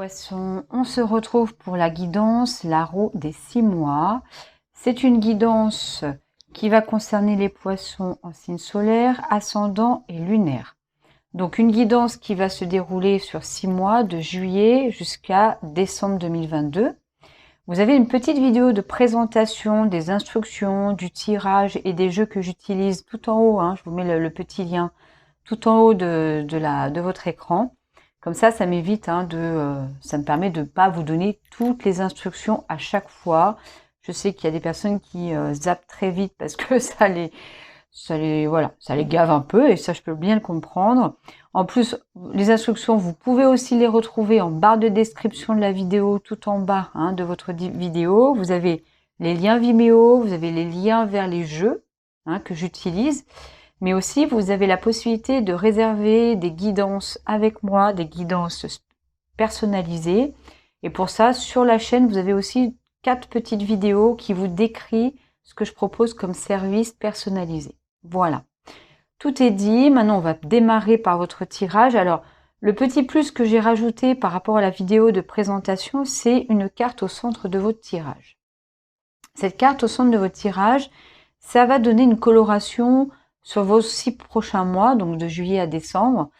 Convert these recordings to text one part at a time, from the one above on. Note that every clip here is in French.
Poissons, on se retrouve pour la guidance, la roue des 6 mois. C'est une guidance qui va concerner les poissons en signe solaire, ascendant et lunaire. Donc une guidance qui va se dérouler sur 6 mois, de juillet jusqu'à décembre 2022. Vous avez une petite vidéo de présentation des instructions, du tirage et des jeux que j'utilise tout en haut. Je vous mets le petit lien tout en haut de votre écran. Comme ça m'évite ça me permet de pas vous donner toutes les instructions à chaque fois. Je sais qu'il y a des personnes qui zappent très vite parce que ça les gave un peu, et ça je peux bien le comprendre. En plus, les instructions, vous pouvez aussi les retrouver en barre de description de la vidéo, tout en bas de votre vidéo. Vous avez les liens Vimeo, vous avez les liens vers les jeux que j'utilise. Mais aussi, vous avez la possibilité de réserver des guidances avec moi, des guidances personnalisées. Et pour ça, sur la chaîne, vous avez aussi 4 petites vidéos qui vous décrivent ce que je propose comme service personnalisé. Voilà. Tout est dit. Maintenant, on va démarrer par votre tirage. Alors, le petit plus que j'ai rajouté par rapport à la vidéo de présentation, c'est une carte au centre de votre tirage. Cette carte au centre de votre tirage, ça va donner une coloration sur vos 6 prochains mois, donc de juillet à décembre,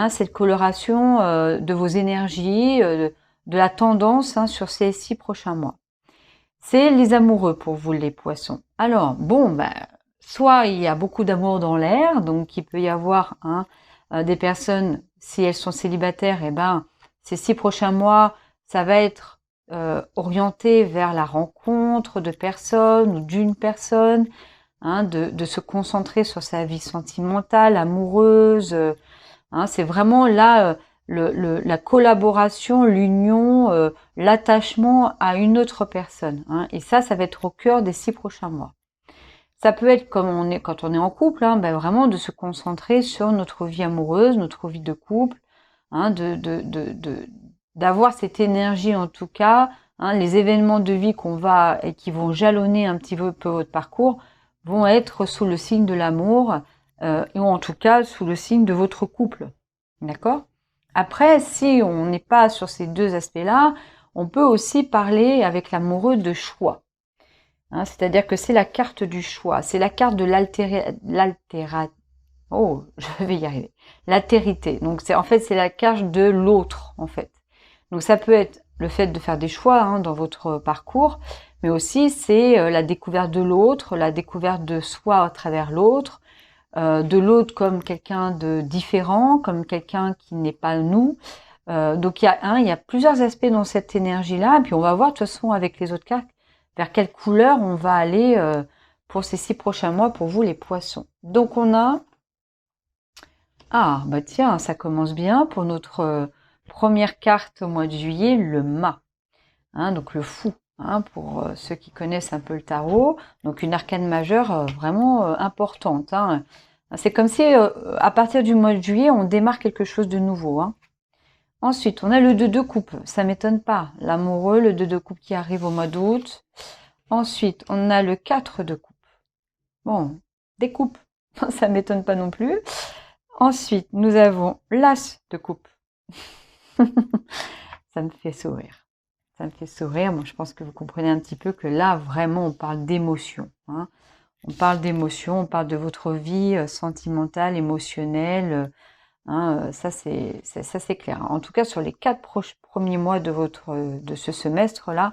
cette coloration de vos énergies, de la tendance sur ces 6 prochains mois. C'est les amoureux pour vous, les poissons. Alors, soit il y a beaucoup d'amour dans l'air, donc il peut y avoir des personnes, si elles sont célibataires, ces 6 prochains mois, ça va être orienté vers la rencontre de personnes ou d'une personne, de se concentrer sur sa vie sentimentale, amoureuse. C'est vraiment là la collaboration, l'union, l'attachement à une autre personne. Et ça va être au cœur des 6 prochains mois. Ça peut être comme quand on est en couple, vraiment de se concentrer sur notre vie amoureuse, notre vie de couple, d'avoir cette énergie en tout cas. Les événements de vie qui vont jalonner un petit peu votre parcours vont être sous le signe de l'amour, ou en tout cas sous le signe de votre couple. D'accord ? Après, si on n'est pas sur ces deux aspects-là, on peut aussi parler avec l'amoureux de choix. C'est-à-dire que c'est la carte du choix, c'est la carte de l'altérité. Donc c'est la carte de l'autre en fait. Donc ça peut être le fait de faire des choix dans votre parcours, mais aussi c'est la découverte de l'autre, la découverte de soi à travers l'autre, de l'autre comme quelqu'un de différent, comme quelqu'un qui n'est pas nous. Donc il y a plusieurs aspects dans cette énergie-là, et puis on va voir de toute façon avec les autres cartes vers quelle couleur on va aller pour ces 6 prochains mois pour vous les poissons. Donc on a tiens, ça commence bien pour notre première carte au mois de juillet, le mât. Donc le fou, pour ceux qui connaissent un peu le tarot. Donc une arcane majeure vraiment importante. C'est comme si à partir du mois de juillet, on démarre quelque chose de nouveau. Ensuite, on a le 2 de coupe. Ça m'étonne pas. L'amoureux, le 2 de coupe qui arrive au mois d'août. Ensuite, on a le 4 de coupe. Bon, des coupes. Ça m'étonne pas non plus. Ensuite, nous avons l'as de coupe. Ça me fait sourire. Ça me fait sourire. Moi, je pense que vous comprenez un petit peu que là, vraiment, on parle d'émotion. On parle d'émotion, on parle de votre vie sentimentale, émotionnelle. Ça, c'est clair. En tout cas, sur les 4 premiers mois de ce semestre-là,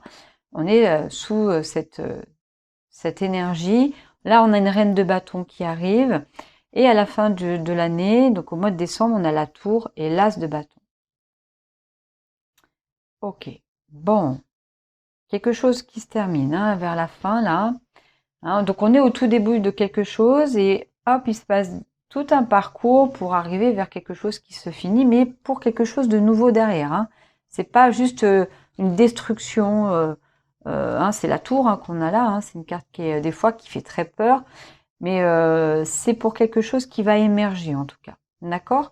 on est sous cette énergie. Là, on a une reine de bâton qui arrive. Et à la fin de l'année, donc au mois de décembre, on a la tour et l'as de bâton. Ok. Bon. Quelque chose qui se termine vers la fin, là. Donc, on est au tout début de quelque chose et hop, il se passe tout un parcours pour arriver vers quelque chose qui se finit, mais pour quelque chose de nouveau derrière. C'est pas juste une destruction. C'est la tour qu'on a là. C'est une carte qui est des fois qui fait très peur, mais c'est pour quelque chose qui va émerger en tout cas. D'accord ?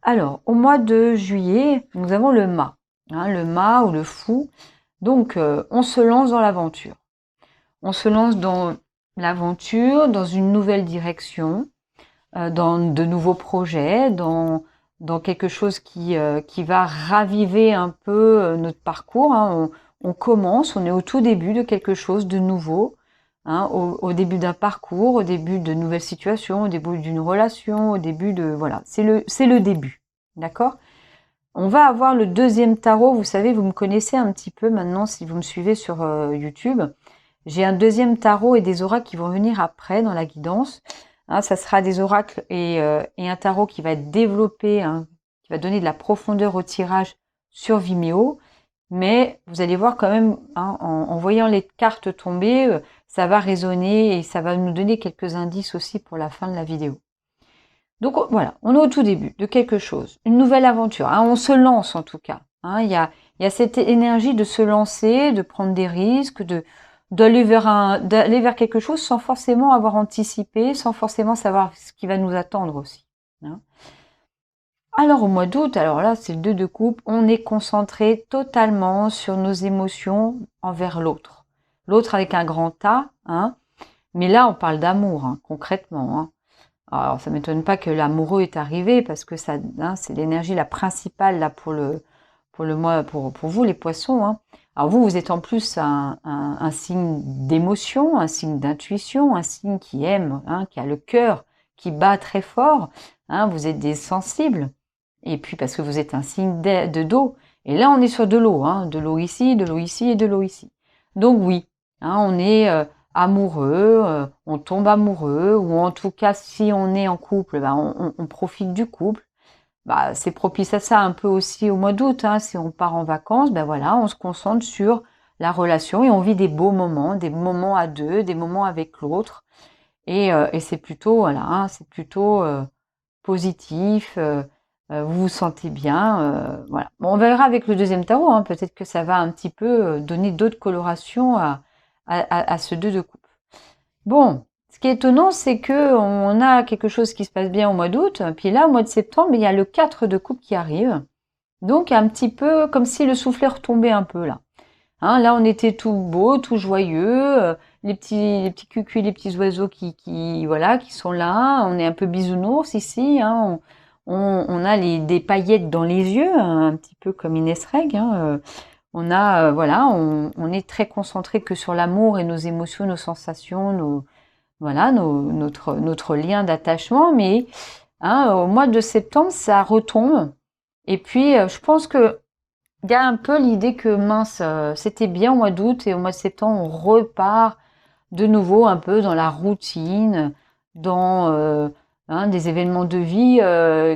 Alors, au mois de juillet, nous avons le mât. Le mât ou le fou. Donc, on se lance dans l'aventure. On se lance dans l'aventure, dans une nouvelle direction, dans de nouveaux projets, dans dans quelque chose qui va raviver un peu notre parcours. Hein. On commence, on est au tout début de quelque chose de nouveau, hein, au début d'un parcours, au début de nouvelles situations, au début d'une relation, au début de... Voilà, c'est le début, d'accord? On va avoir le deuxième tarot. Vous savez, vous me connaissez un petit peu maintenant si vous me suivez sur YouTube. J'ai un deuxième tarot et des oracles qui vont venir après dans la guidance. Hein, ça sera des oracles et un tarot qui va être développé, hein, qui va donner de la profondeur au tirage sur Vimeo. Mais vous allez voir quand même, hein, en voyant les cartes tomber, ça va résonner et ça va nous donner quelques indices aussi pour la fin de la vidéo. Donc voilà, on est au tout début de quelque chose, une nouvelle aventure. Hein, on se lance en tout cas. Hein, il y a cette énergie de se lancer, de prendre des risques, d'aller vers quelque chose sans forcément avoir anticipé, sans forcément savoir ce qui va nous attendre aussi. Hein. Alors au mois d'août, alors là c'est le 2 de coupe, on est concentré totalement sur nos émotions envers l'autre. L'autre avec un grand A, hein, mais là on parle d'amour, hein, concrètement. Hein. Alors, ça m'étonne pas que l'amoureux est arrivé parce que ça, hein, c'est l'énergie la principale là pour le mois, pour vous les poissons. Hein. Alors vous êtes en plus un signe d'émotion, un signe d'intuition, un signe qui aime, hein, qui a le cœur qui bat très fort. Hein, vous êtes des sensibles. Et puis parce que vous êtes un signe de d'eau. Et là, on est sur de l'eau, hein, de l'eau ici, de l'eau ici et de l'eau ici. Donc oui, hein, on est amoureux, on tombe amoureux, ou en tout cas, si on est en couple, ben, on profite du couple. Bah, c'est propice à ça un peu aussi au mois d'août. Hein, si on part en vacances, ben voilà, on se concentre sur la relation et on vit des beaux moments, des moments à deux, des moments avec l'autre. Et c'est plutôt, voilà, hein, c'est plutôt positif. Vous vous sentez bien, voilà. Bon, on verra avec le deuxième tarot. Hein, peut-être que ça va un petit peu donner d'autres colorations à ce 2 de coupe. Bon, ce qui est étonnant, c'est que on a quelque chose qui se passe bien au mois d'août, puis là, au mois de septembre, il y a le 4 de coupe qui arrive. Donc, un petit peu comme si le soufflet retombait un peu là. Hein, là, on était tout beau, tout joyeux, les petits cucuis, les petits oiseaux voilà, qui sont là. On est un peu bisounours ici. Hein, on a des paillettes dans les yeux, hein, un petit peu comme Inès Reg. Hein, on a, voilà, on est très concentré que sur l'amour et nos émotions, nos sensations, voilà, notre lien d'attachement. Mais hein, au mois de septembre, ça retombe. Et puis, je pense que il y a un peu l'idée que mince, c'était bien au mois d'août et au mois de septembre, on repart de nouveau un peu dans la routine, dans hein, des événements de vie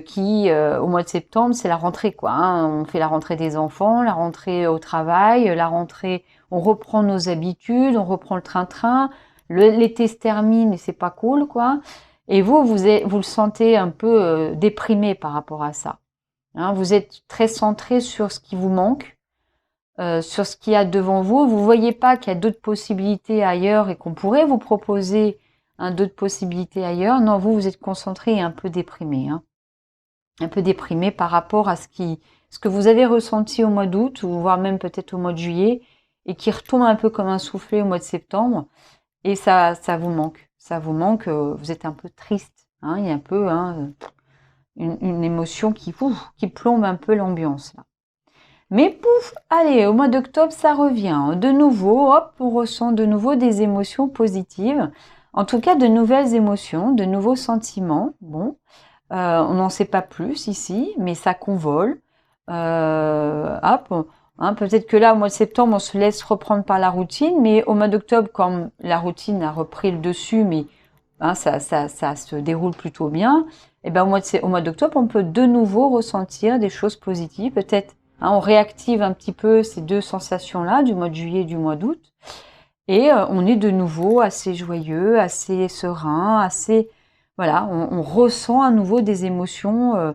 qui, au mois de septembre, c'est la rentrée, quoi. Hein. On fait la rentrée des enfants, la rentrée au travail, la rentrée, on reprend nos habitudes, on reprend le train-train. L'été se termine et c'est pas cool, quoi. Et vous le sentez un peu déprimé par rapport à ça. Hein, vous êtes très centré sur ce qui vous manque, sur ce qu'il y a devant vous. Vous voyez pas qu'il y a d'autres possibilités ailleurs et qu'on pourrait vous proposer d'autres possibilités ailleurs. Non, vous êtes concentré et un peu déprimé. Hein. Un peu déprimé par rapport à ce que vous avez ressenti au mois d'août, ou voire même peut-être au mois de juillet, et qui retombe un peu comme un soufflet au mois de septembre. Et ça vous manque. Ça vous manque, vous êtes un peu triste. Hein. Il y a un peu... Hein, une émotion qui plombe un peu l'ambiance là. Mais pouf, allez, au mois d'octobre, ça revient. De nouveau, hop, on ressent de nouveau des émotions positives. En tout cas, de nouvelles émotions, de nouveaux sentiments. Bon, on n'en sait pas plus ici, mais ça convole. Hop, hein, peut-être que là, au mois de septembre, on se laisse reprendre par la routine, mais au mois d'octobre, quand la routine a repris le dessus, mais hein, ça se déroule plutôt bien, et ben au mois d'octobre, on peut de nouveau ressentir des choses positives. Peut-être, hein, on réactive un petit peu ces deux sensations-là du mois de juillet et du mois d'août, et on est de nouveau assez joyeux, assez serein, assez, voilà, on ressent à nouveau des émotions,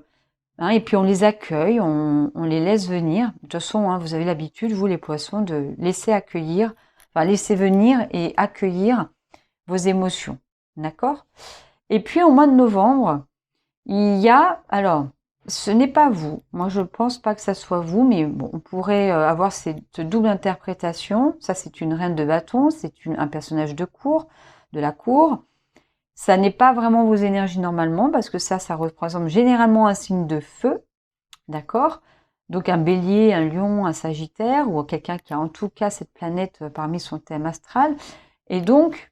hein, et puis on les accueille, on les laisse venir. De toute façon, hein, vous avez l'habitude, vous les poissons, de laisser accueillir, enfin laisser venir et accueillir vos émotions. D'accord? Et puis au mois de novembre, il y a, alors, ce n'est pas vous. Moi, je pense pas que ça soit vous, mais bon, on pourrait avoir cette double interprétation. Ça, c'est une reine de bâton, c'est un personnage de la cour. Ça n'est pas vraiment vos énergies normalement, parce que ça représente généralement un signe de feu, d'accord? Donc un bélier, un lion, un sagittaire, ou quelqu'un qui a en tout cas cette planète parmi son thème astral. Et donc,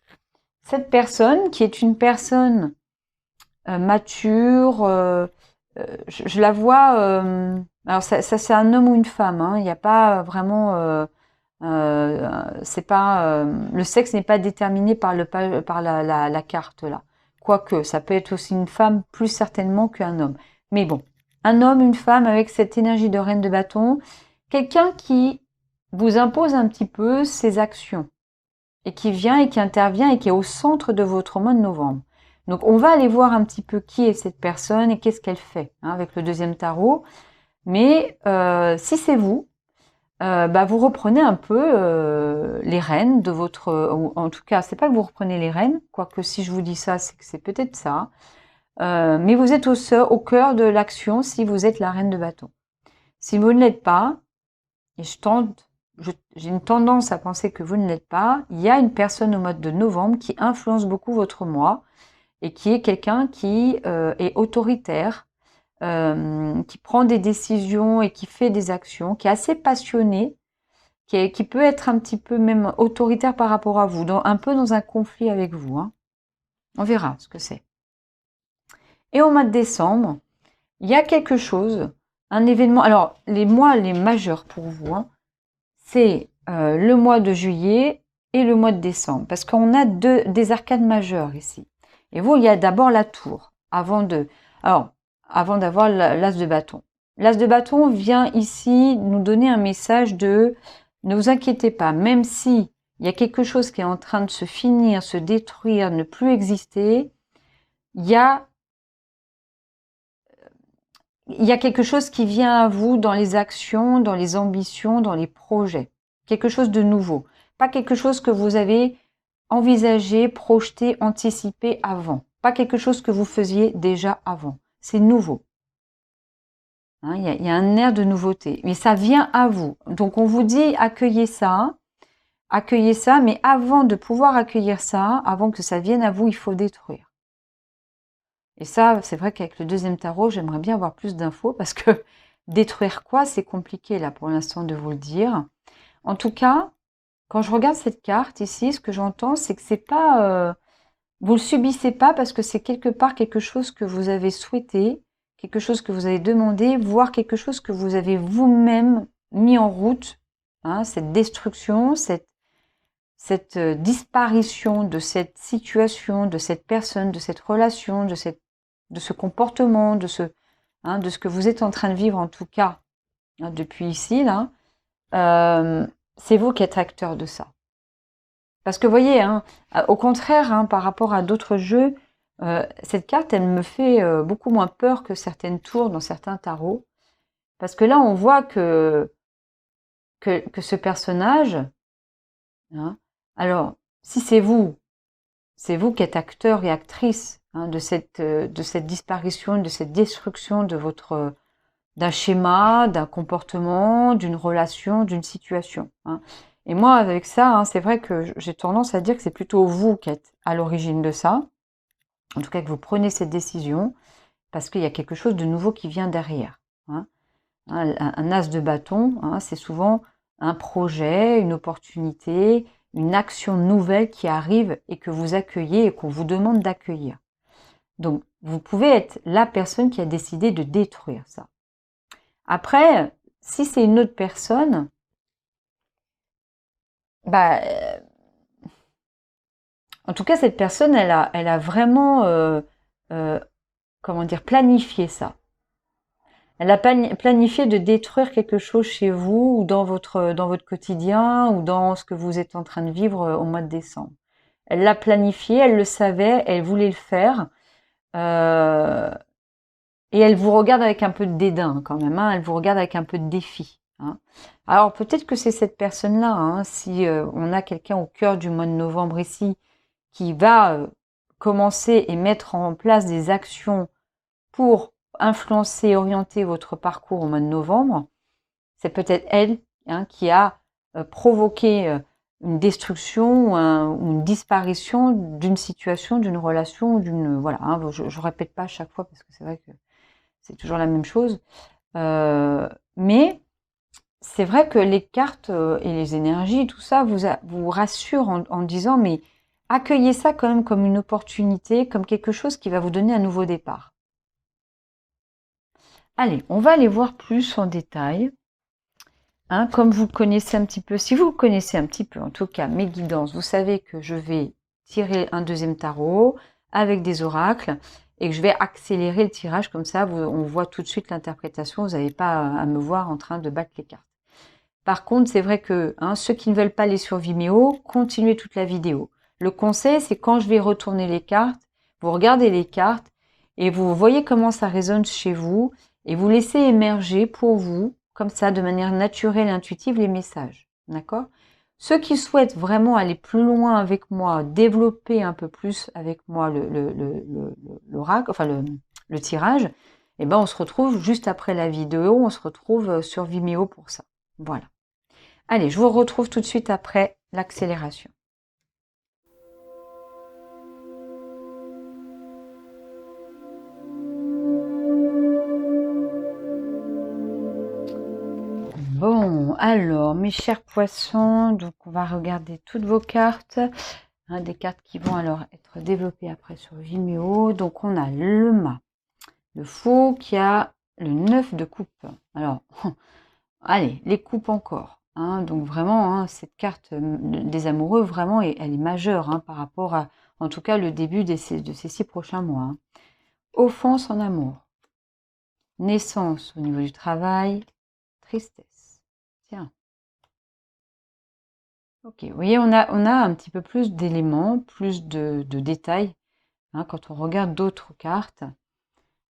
cette personne, qui est une personne mature, je la vois... alors ça c'est un homme ou une femme, hein, il n'y a pas vraiment... c'est pas le sexe n'est pas déterminé par la carte là. Quoique, ça peut être aussi une femme plus certainement qu'un homme. Mais bon, un homme, une femme avec cette énergie de reine de bâton, quelqu'un qui vous impose un petit peu ses actions et qui vient et qui intervient et qui est au centre de votre mois de novembre. Donc on va aller voir un petit peu qui est cette personne et qu'est-ce qu'elle fait, hein, avec le deuxième tarot. Mais si c'est vous, vous reprenez un peu les rênes de votre... En tout cas, c'est pas que vous reprenez les rênes, quoique si je vous dis ça, c'est que c'est peut-être ça. Mais vous êtes au cœur de l'action si vous êtes la reine de bâton. Si vous ne l'êtes pas, et j'ai une tendance à penser que vous ne l'êtes pas, il y a une personne au mois de novembre qui influence beaucoup votre mois et qui est quelqu'un qui est autoritaire, qui prend des décisions et qui fait des actions, qui est assez passionné, qui peut être un petit peu même autoritaire par rapport à vous, un peu dans un conflit avec vous, hein. On verra ce que c'est. Et au mois de décembre, il y a quelque chose, un événement. Alors, les mois les majeurs pour vous, hein, c'est le mois de juillet et le mois de décembre, parce qu'on a des arcades majeures ici. Et vous, il y a d'abord la tour, avant d'avoir l'as de bâton. L'as de bâton vient ici nous donner un message de ne vous inquiétez pas, même si il y a quelque chose qui est en train de se finir, se détruire, ne plus exister, il y a quelque chose qui vient à vous dans les actions, dans les ambitions, dans les projets. Quelque chose de nouveau. Pas quelque chose que vous avez envisagé, projeté, anticipé avant. Pas quelque chose que vous faisiez déjà avant. C'est nouveau. Hein, il y a un air de nouveauté. Mais ça vient à vous. Donc on vous dit accueillez ça, mais avant de pouvoir accueillir ça, avant que ça vienne à vous, il faut détruire. Et ça, c'est vrai qu'avec le deuxième tarot, j'aimerais bien avoir plus d'infos parce que détruire quoi, c'est compliqué là pour l'instant de vous le dire. En tout cas, quand je regarde cette carte ici, ce que j'entends, c'est que c'est pas, vous le subissez pas parce que c'est quelque part quelque chose que vous avez souhaité, quelque chose que vous avez demandé, voire quelque chose que vous avez vous-même mis en route, hein, cette destruction, cette disparition de cette situation, de cette personne, de cette relation, de ce comportement, de ce que vous êtes en train de vivre en tout cas, hein, depuis ici, là, c'est vous qui êtes acteur de ça. Parce que vous voyez, hein, au contraire, hein, par rapport à d'autres jeux, cette carte, elle me fait beaucoup moins peur que certaines tours dans certains tarots. Parce que là, on voit que ce personnage, hein, alors, si c'est vous qui êtes acteur et actrice, hein, de cette disparition, de cette destruction de d'un schéma, d'un comportement, d'une relation, d'une situation, hein. Et moi, avec ça, hein, c'est vrai que j'ai tendance à dire que c'est plutôt vous qui êtes à l'origine de ça. En tout cas, que vous prenez cette décision parce qu'il y a quelque chose de nouveau qui vient derrière, hein. Un as de bâton, hein, c'est souvent un projet, une opportunité, une action nouvelle qui arrive et que vous accueillez et qu'on vous demande d'accueillir. Donc, vous pouvez être la personne qui a décidé de détruire ça. Après, si c'est une autre personne, en tout cas, cette personne, elle a vraiment, comment dire, planifié ça. Elle a planifié de détruire quelque chose chez vous ou dans votre quotidien ou dans ce que vous êtes en train de vivre au mois de décembre. Elle l'a planifié, elle le savait, elle voulait le faire. Et elle vous regarde avec un peu de dédain quand même, hein, elle vous regarde avec un peu de défi, hein. Alors peut-être que c'est cette personne-là, hein, si on a quelqu'un au cœur du mois de novembre ici, qui va commencer et mettre en place des actions pour influencer et orienter votre parcours au mois de novembre, c'est peut-être elle, hein, qui a provoqué une destruction ou une disparition d'une situation, d'une relation, voilà. Hein, je répète pas à chaque fois parce que c'est vrai que c'est toujours la même chose. Mais c'est vrai que les cartes et les énergies, tout ça, vous rassure en disant, mais accueillez ça quand même comme une opportunité, comme quelque chose qui va vous donner un nouveau départ. Allez, on va aller voir plus en détail. Hein, comme vous connaissez un petit peu, si vous connaissez un petit peu, en tout cas, mes guidances, vous savez que je vais tirer un deuxième tarot avec des oracles et que je vais accélérer le tirage, comme ça, on voit tout de suite l'interprétation, vous n'avez pas à me voir en train de battre les cartes. Par contre, c'est vrai que ceux qui ne veulent pas aller sur Vimeo, continuez toute la vidéo. Le conseil, c'est quand je vais retourner les cartes, vous regardez les cartes et vous voyez comment ça résonne chez vous et vous laissez émerger pour vous, comme ça, de manière naturelle et intuitive, les messages. D'accord? Ceux qui souhaitent vraiment aller plus loin avec moi, développer un peu plus avec moi l'oracle, enfin le tirage, eh ben on se retrouve juste après la vidéo, on se retrouve sur Vimeo pour ça. Voilà. Allez, je vous retrouve tout de suite après l'accélération. Bon, alors, mes chers poissons, donc on va regarder toutes vos cartes. Hein, des cartes qui vont alors être développées après sur Vimeo. Donc, on a le mât, le fou qui a le 9 de coupe. Alors, allez, les coupes encore. Hein, donc, vraiment, hein, cette carte des amoureux, vraiment, elle est majeure hein, par rapport à, en tout cas, le début de ces 6 prochains mois. Hein. Offense en amour. Naissance au niveau du travail. Tristesse. Tiens. Ok, vous voyez, on a un petit peu plus d'éléments, plus de détails hein, quand on regarde d'autres cartes.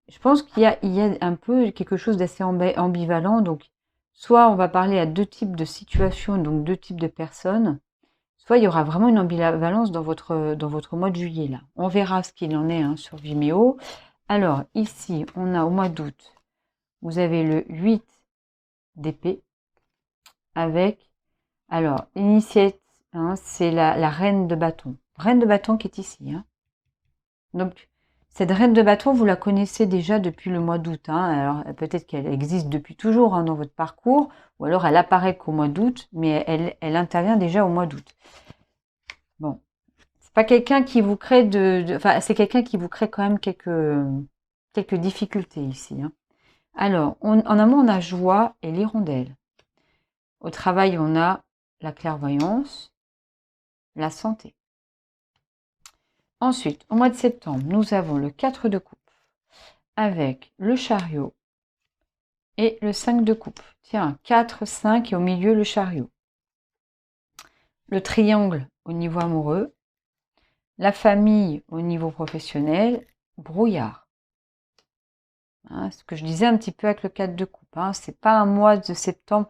Je pense qu'il y a un peu quelque chose d'assez ambivalent. Donc, soit on va parler à deux types de situations, donc deux types de personnes, soit il y aura vraiment une ambivalence dans votre mois de juillet. Là. On verra ce qu'il en est hein, sur Vimeo. Alors, ici, on a au mois d'août, vous avez le 8 d'épée avec, alors, l'initiate, hein, c'est la reine de bâton. Reine de bâton qui est ici. Hein. Donc, cette reine de bâton, vous la connaissez déjà depuis le mois d'août. Hein. Alors, peut-être qu'elle existe depuis toujours hein, dans votre parcours, ou alors elle apparaît qu'au mois d'août, mais elle intervient déjà au mois d'août. Bon, c'est pas quelqu'un qui vous crée enfin, c'est quelqu'un qui vous crée quand même quelques difficultés ici. Hein. Alors, en amont, on a joie et l'hirondelle. Au travail, on a la clairvoyance, la santé. Ensuite, au mois de septembre, nous avons le 4 de coupe avec le chariot et le 5 de coupe. Tiens, 4, 5 et au milieu le chariot. Le triangle au niveau amoureux, la famille au niveau professionnel, brouillard. Hein, ce que je disais un petit peu avec le 4 de coupe. Hein, c'est pas un mois de septembre,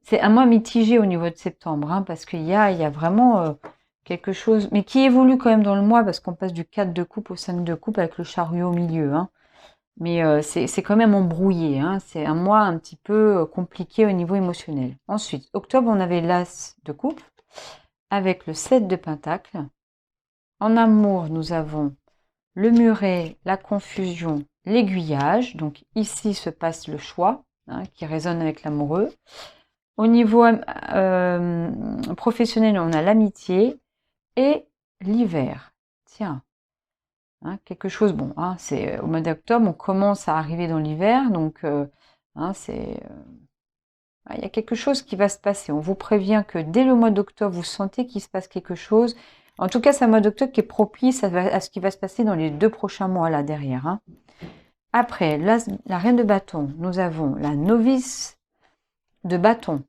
c'est un mois mitigé au niveau de septembre, hein, parce qu'il y a vraiment quelque chose, mais qui évolue quand même dans le mois, parce qu'on passe du 4 de coupe au 5 de coupe avec le chariot au milieu. Hein. Mais c'est quand même embrouillé. Hein. C'est un mois un petit peu compliqué au niveau émotionnel. Ensuite, octobre, on avait l'As de coupe avec le 7 de pentacle. En amour, nous avons le muret, la confusion, l'aiguillage. Donc ici se passe le choix hein, qui résonne avec l'amoureux. Au niveau professionnel, on a l'amitié et l'hiver. Tiens, hein, quelque chose, bon, hein, c'est au mois d'octobre, on commence à arriver dans l'hiver, donc hein, il y a quelque chose qui va se passer. On vous prévient que dès le mois d'octobre, vous sentez qu'il se passe quelque chose. En tout cas, c'est un mois d'octobre qui est propice à ce qui va se passer dans les 2 prochains mois là derrière. Hein. Après, la reine de bâton, nous avons la novice de bâton.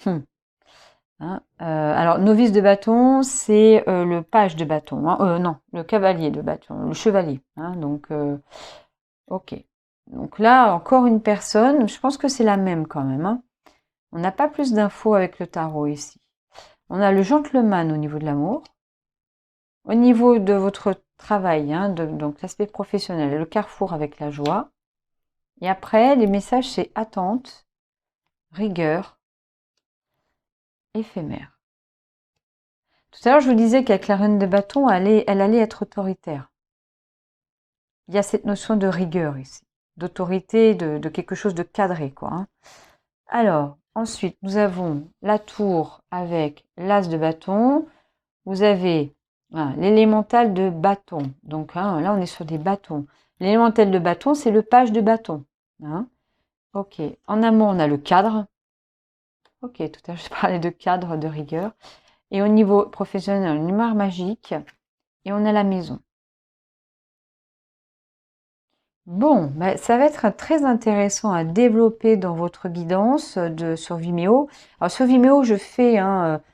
Hein, alors, novice de bâton, c'est le page de bâton. Hein, non, le cavalier de bâton, le chevalier. Hein, donc, ok. Donc là, encore une personne, je pense que c'est la même quand même. Hein. On n'a pas plus d'infos avec le tarot ici. On a le gentleman au niveau de l'amour. Au niveau de votre travail, hein, donc l'aspect professionnel, le carrefour avec la joie. Et après, les messages, c'est attente, rigueur, éphémère. Tout à l'heure, je vous disais qu'avec la reine de bâton, elle allait être autoritaire. Il y a cette notion de rigueur ici, d'autorité, de quelque chose de cadré, quoi. Hein. Alors, ensuite, nous avons la tour avec l'as de bâton. Vous avez l'élémental de bâton. Donc là, on est sur des bâtons. L'élémental de bâton, c'est le page de bâton. Hein. Ok. En amont, on a le cadre. Ok, tout à l'heure, je parlais de cadre, de rigueur. Et au niveau professionnel, une humeur magique. Et on a la maison. Bon, ça va être très intéressant à développer dans votre guidance sur Vimeo. Alors sur Vimeo, je fais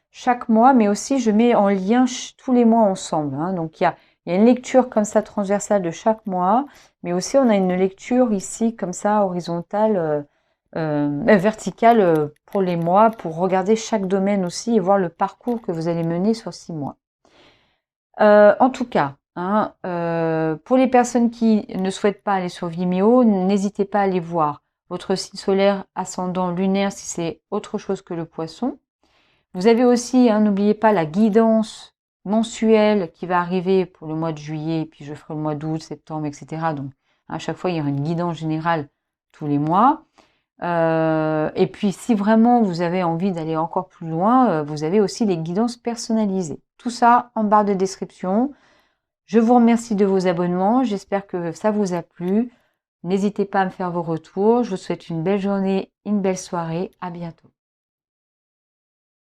chaque mois, mais aussi je mets en lien tous les mois ensemble. Hein. Donc il y a une lecture comme ça transversale de chaque mois, mais aussi on a une lecture ici comme ça horizontale, verticale pour les mois, pour regarder chaque domaine aussi et voir le parcours que vous allez mener sur 6 mois. En tout cas, hein, pour les personnes qui ne souhaitent pas aller sur Vimeo, n'hésitez pas à aller voir votre signe solaire, ascendant, lunaire, si c'est autre chose que le poisson. Vous avez aussi, hein, n'oubliez pas, la guidance mensuelle qui va arriver pour le mois de juillet, puis je ferai le mois d'août, septembre, etc. Donc, à chaque fois, il y aura une guidance générale tous les mois. Et puis, si vraiment vous avez envie d'aller encore plus loin, vous avez aussi les guidances personnalisées. Tout ça en barre de description. Je vous remercie de vos abonnements. J'espère que ça vous a plu. N'hésitez pas à me faire vos retours. Je vous souhaite une belle journée, une belle soirée. À bientôt.